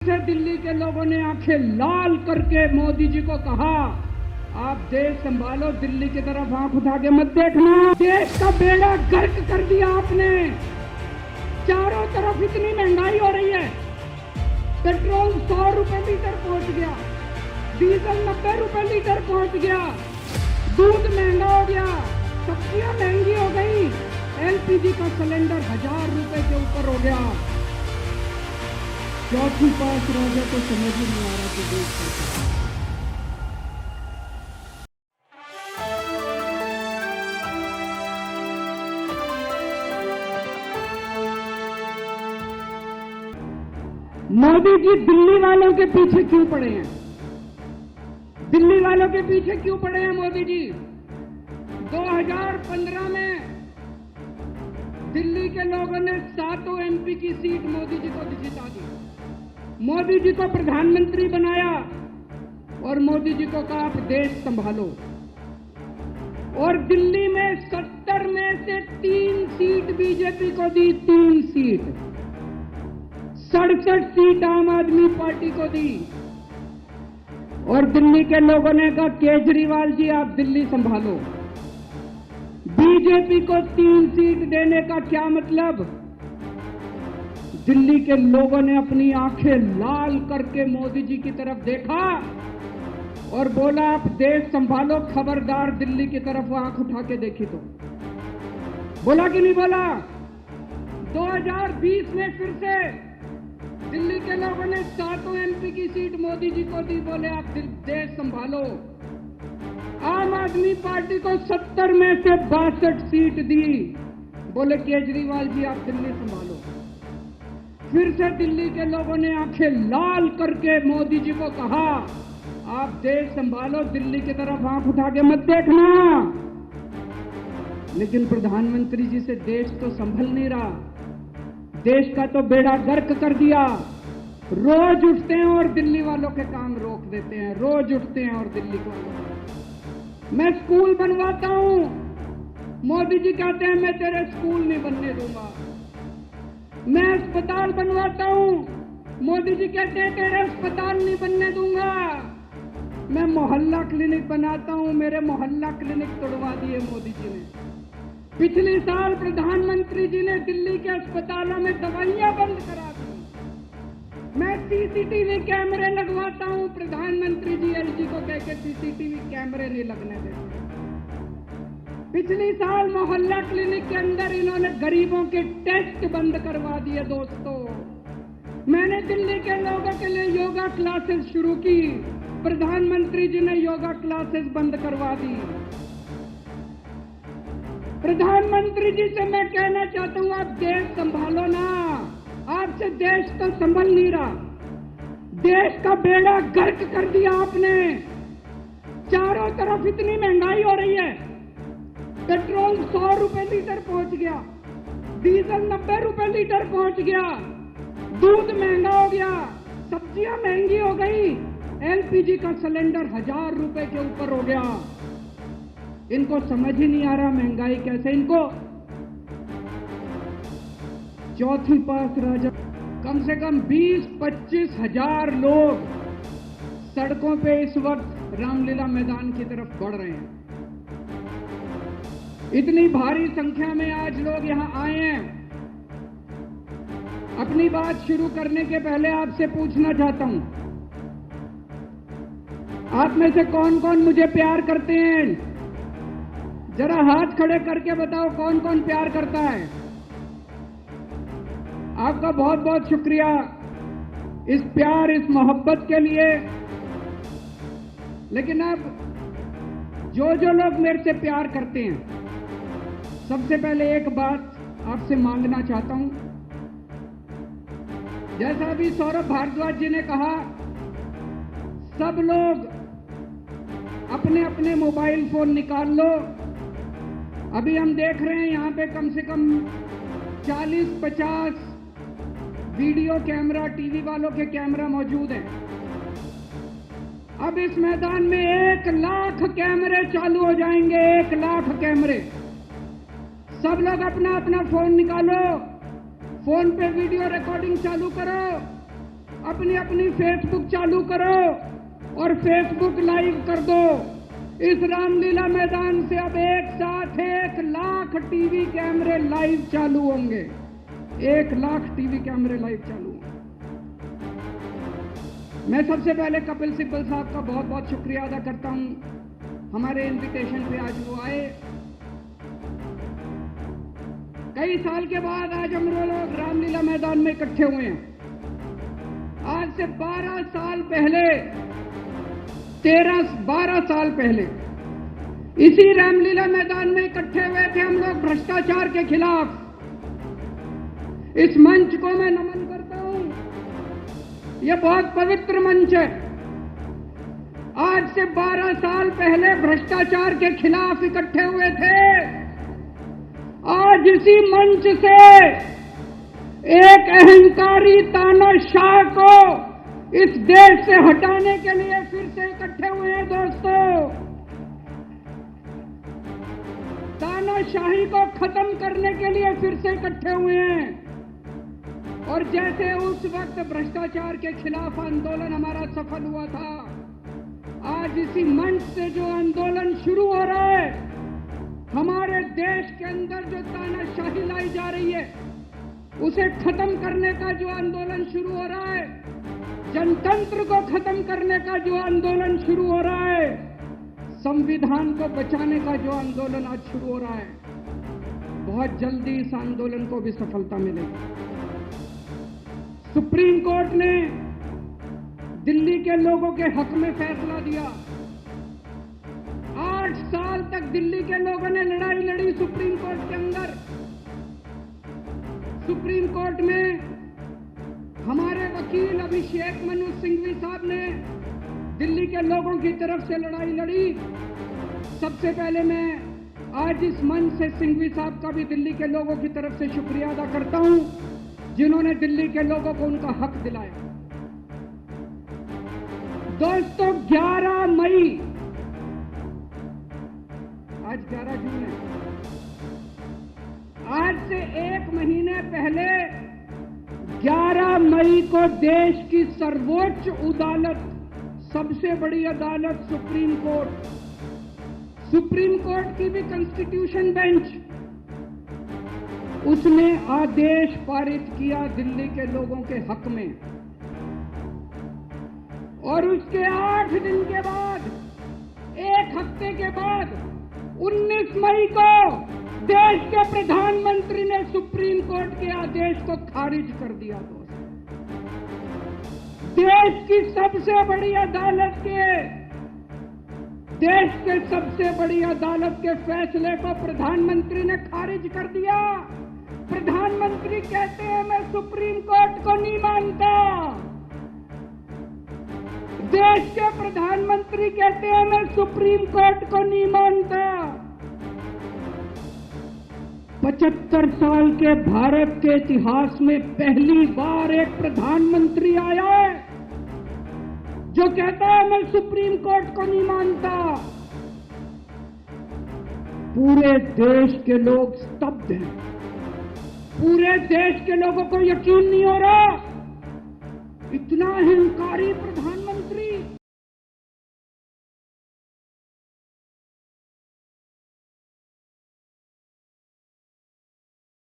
से दिल्ली के लोगों ने आंखें लाल करके मोदी जी को कहा, आप देश संभालो, दिल्ली की तरफ आंख उठा के मत देखना। देश का बेड़ा गर्क कर दिया आपने। चारों तरफ इतनी महंगाई हो रही है। पेट्रोल 100 रुपए लीटर पहुंच गया, डीजल 90 रुपए लीटर पहुंच गया, दूध महंगा हो गया, सब्जियां महंगी हो गई, एलपीजी का सिलेंडर 1000 रुपए के ऊपर हो गया। चौथी पास राजा को समझ ही नहीं आ रहा कि देश कैसा है। मोदी जी दिल्ली वालों के पीछे क्यों पड़े हैं? दिल्ली वालों के पीछे क्यों पड़े हैं मोदी जी? 2015 में दिल्ली के लोगों ने 7 एमपी की सीट मोदी जी को जिता दी, मोदी जी को प्रधानमंत्री बनाया और मोदी जी को कहा आप देश संभालो। और दिल्ली में 70 में से 3 सीट बीजेपी को दी, 3 सीट, 67 सीट आम आदमी पार्टी को दी। और दिल्ली के लोगों ने कहा केजरीवाल जी आप दिल्ली संभालो। बीजेपी को 3 सीट देने का क्या मतलब? दिल्ली के लोगों ने अपनी आंखें लाल करके मोदी जी की तरफ देखा और बोला आप देश संभालो, खबरदार दिल्ली की तरफ आंख उठा के देखी तो। बोला कि नहीं बोला? 2020 में फिर से दिल्ली के लोगों ने 7 एमपी की सीट मोदी जी को दी, बोले आप देश संभालो। आम आदमी पार्टी को 70 में से 62 सीट दी, बोले केजरीवाल जी आप दिल्ली संभालो। फिर से दिल्ली के लोगों ने आंखें लाल करके मोदी जी को कहा आप देश संभालो, दिल्ली की तरफ आंख उठा के मत देखना। लेकिन प्रधानमंत्री जी से देश तो संभल नहीं रहा। देश का तो बेड़ा गर्क कर दिया। रोज उठते हैं और दिल्ली वालों के काम रोक देते हैं, रोज उठते हैं और दिल्ली को। मैं स्कूल बनवाता हूं, मोदी जी कहते हैं मैं तेरे स्कूल नहीं बनने दूंगा। मैं अस्पताल बनवाता हूं, मोदी जी कहते हैं तेरे अस्पताल नहीं बनने दूंगा। मैं मोहल्ला क्लिनिक बनाता हूं, मेरे मोहल्ला क्लिनिक तोड़वा दिए मोदी जी ने। पिछले साल प्रधानमंत्री जी ने दिल्ली के अस्पतालों में दवाइयां बंद करा दी। मैं सीसीटीवी कैमरे लगवाता हूं, प्रधानमंत्री जी एलजी को कह के सीसीटीवी कैमरे नहीं लगने देते। पिछले साल मोहल्ला क्लिनिक के अंदर इन्होंने गरीबों के टेस्ट बंद करवा दिए। दोस्तों, मैंने दिल्ली के लोगों के लिए योगा क्लासेस शुरू की, प्रधानमंत्री जी ने योगा क्लासेस बंद करवा दी। प्रधानमंत्री जी से मैं कहना चाहता हूं आप देश संभालो ना। आपसे देश तो संभल नहीं रहा। देश का बेड़ा गर्क कर दिया आपने। चारों तरफ इतनी महंगाई हो रही है। पेट्रोल 100 रुपए लीटर पहुंच गया, डीजल 90 रुपए लीटर पहुंच गया, दूध महंगा हो गया, सब्जियां महंगी हो गई, एलपीजी का सिलेंडर 1000 रुपए के ऊपर हो गया। इनको समझ ही नहीं आ रहा महंगाई कैसे। इनको चौथी पास राजा, कम से कम 20-25 हजार लोग सड़कों पे इस वक्त रामलीला मैदान की तरफ बढ़ रहे हैं। इतनी भारी संख्या में आज लोग यहां आए हैं। अपनी बात शुरू करने के पहले आपसे पूछना चाहता हूं, आप में से कौन कौन मुझे प्यार करते हैं? जरा हाथ खड़े करके बताओ कौन कौन प्यार करता है। आपका बहुत बहुत शुक्रिया इस प्यार, इस मोहब्बत के लिए। लेकिन अब जो लोग मेरे से प्यार करते हैं, सबसे पहले एक बात आपसे मांगना चाहता हूं। जैसा अभी सौरभ भारद्वाज जी ने कहा, सब लोग अपने अपने मोबाइल फोन निकाल लो। अभी हम देख रहे हैं यहां पे कम से कम 40-50 वीडियो कैमरा, टीवी वालों के कैमरा मौजूद हैं। अब इस मैदान में 1 लाख कैमरे चालू हो जाएंगे, 1 लाख कैमरे। सब लोग अपना अपना फोन निकालो, फोन पे वीडियो रिकॉर्डिंग चालू करो अपनी अपनी फेसबुक चालू करो और फेसबुक लाइव कर दो। इस रामलीला मैदान से अब एक साथ 1 लाख टीवी कैमरे लाइव चालू होंगे। 1 लाख टीवी कैमरे लाइव चालू होंगे। मैं सबसे पहले कपिल सिब्बल साहब का बहुत बहुत शुक्रिया अदा करता हूं। हमारे इनविटेशन पे आज वो आए। कई साल के बाद आज हम लोग रामलीला मैदान में इकट्ठे हुए हैं। आज से 12 साल पहले 12 साल पहले इसी रामलीला मैदान में इकट्ठे हुए थे हम लोग भ्रष्टाचार के खिलाफ। इस मंच को मैं नमन करता हूं। यह बहुत पवित्र मंच है। आज से 12 साल पहले भ्रष्टाचार के खिलाफ इकट्ठे हुए थे। आज इसी मंच से एक अहंकारी तानाशाह को इस देश से हटाने के लिए फिर से इकट्ठे हुए हैं। दोस्तों, तानाशाही को खत्म करने के लिए फिर से इकट्ठे हुए हैं। और जैसे उस वक्त भ्रष्टाचार के खिलाफ आंदोलन हमारा सफल हुआ था, आज इसी मंच से जो आंदोलन शुरू हो रहा है, हमारे देश के अंदर जो तानाशाही लाई जा रही है उसे खत्म करने का जो आंदोलन शुरू हो रहा है, जनतंत्र को खत्म करने का जो आंदोलन शुरू हो रहा है, संविधान को बचाने का जो आंदोलन आज शुरू हो रहा है, बहुत जल्दी इस आंदोलन को भी सफलता मिलेगी। सुप्रीम कोर्ट ने दिल्ली के लोगों के हक में फैसला दिया। 8 साल तक दिल्ली के लोगों ने लड़ाई लड़ी सुप्रीम कोर्ट के अंदर। सुप्रीम कोर्ट में हमारे वकील अभिषेक मनु सिंघवी साहब ने दिल्ली के लोगों की तरफ से लड़ाई लड़ी। सबसे पहले मैं आज इस मंच से सिंघवी साहब का भी दिल्ली के लोगों की तरफ से शुक्रिया अदा करता हूं, जिन्होंने दिल्ली के लोगों को उनका हक दिलाया। दोस्तों, 11 मई, आज 11 जून है, आज से 1 महीने पहले 11 मई को देश की सर्वोच्च अदालत, सबसे बड़ी अदालत सुप्रीम कोर्ट की भी कॉन्स्टिट्यूशन बेंच, उसने आदेश पारित किया दिल्ली के लोगों के हक में। और उसके 8 दिन के बाद, 1 हफ्ते के बाद 19 मई को देश के प्रधानमंत्री ने सुप्रीम कोर्ट के आदेश को खारिज कर दिया। दोस्तों, देश की सबसे बड़ी अदालत के फैसले को प्रधानमंत्री ने खारिज कर दिया। प्रधानमंत्री कहते हैं मैं सुप्रीम कोर्ट को नहीं मानता। देश के प्रधानमंत्री कहते हैं मैं सुप्रीम कोर्ट को नहीं मानता। 75 साल के भारत के इतिहास में पहली बार एक प्रधानमंत्री आया है जो कहता है मैं सुप्रीम कोर्ट को नहीं मानता। पूरे देश के लोग स्तब्ध हैं। पूरे देश के लोगों को यकीन नहीं हो रहा, इतना अहंकारी प्रधान